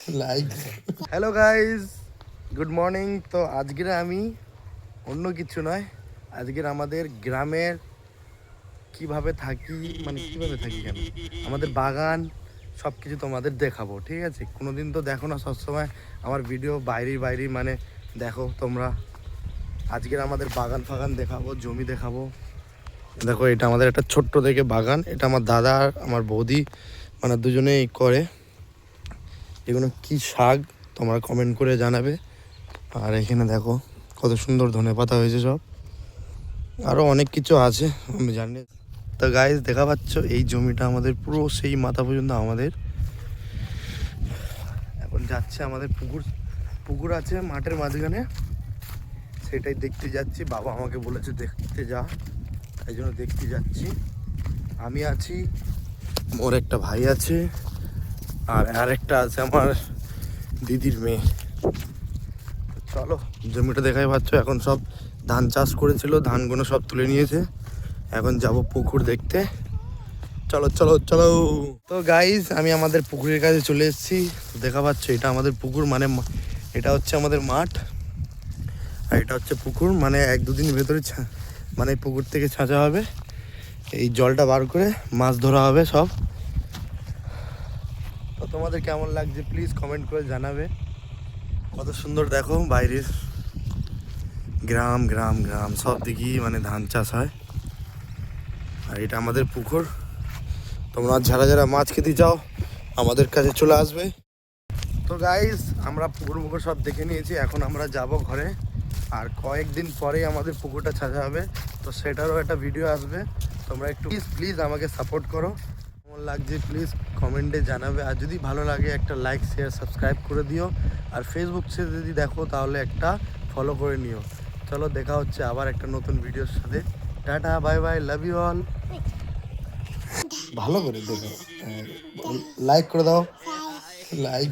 Like. Hello guys, good morning. তো আজকের আমি অন্য কিছু নয়, আজকের আমাদের গ্রামের কিভাবে থাকি, মানে কিভাবে থাকি কেন, আমাদের বাগান সব কিছু তোমাদের দেখাবো, ঠিক আছে? কোনোদিন তো দেখো না, সবসময় আমার ভিডিও বাইরে মানে দেখো তোমরা। আজকের আমাদের বাগান ফাগান দেখাবো, জমি দেখাবো। দেখো, এটা আমাদের একটা ছোট্ট থেকে বাগান, এটা আমার দাদা আর আমার বৌদি মানে দুজনেই করে। এগুলো কি শাক তোমরা কমেন্ট করে জানাবে। আর এখানে দেখো কত সুন্দর ধনেপাতা হয়েছে সব, আরও অনেক কিছু আছে আমি জানি। তো গাইস, দেখা পাচ্ছ এই জমিটা আমাদের পুরো সেই মাথা পর্যন্ত আমাদের। এখন যাচ্ছে আমাদের পুকুর, পুকুর আছে মাঠের মাঝখানে, সেটাই দেখতে যাচ্ছি। বাবা আমাকে বলেছে দেখতে যা, তাই জন্য দেখতে যাচ্ছি। আমি আছি, ওর একটা ভাই আছে, আর আরেকটা আছে আমার দিদির মেয়ে। চলো জমিটা দেখাই পাচ্ছ, এখন সব ধান চাষ করেছিল, ধানগুলো সব তুলে নিয়েছে। এখন যাব পুকুর দেখতে, চলো চলো চলো। তো গাইজ, আমি আমাদের পুকুরের কাছে চলে এসেছি। দেখা পাচ্ছ এটা আমাদের পুকুর, মানে এটা হচ্ছে আমাদের মাঠ, আর এটা হচ্ছে পুকুর। মানে এক দুদিনের ভেতরে মানে পুকুর থেকে ছাঁচা হবে, এই জলটা বার করে মাছ ধরা হবে সব। তো তোমাদের কেমন লাগছে প্লিজ কমেন্ট করে জানাবে। কত সুন্দর দেখো বাইরের গ্রাম গ্রাম গ্রাম সব দিকেই মানে ধান চাষ হয়। আর এটা আমাদের পুকুর, তোমরা যারা যারা মাছ খেতে চাও আমাদের কাছে চলে আসবে। তো গাইস, আমরা পুকুর সব দেখে নিয়েছি, এখন আমরা যাব ঘরে। আর কয়েকদিন পরেই আমাদের পুকুরটা ছাঁচা হবে, তো সেটারও একটা ভিডিও আসবে। তোমরা একটু প্লিজ আমাকে সাপোর্ট করো। কেমন লাগছে প্লিজ কমেন্টে জানাবে। আর যদি ভালো লাগে একটা লাইক শেয়ার সাবস্ক্রাইব করে দিও। আর ফেসবুক থেকে যদি দেখো তাহলে একটা ফলো করে নিও। চলো, দেখা হচ্ছে আবার একটা নতুন ভিডিওর সাথে। Ta ta, bye bye, love you all. ভালো করে দেখো, লাইক করে দাও, লাইক।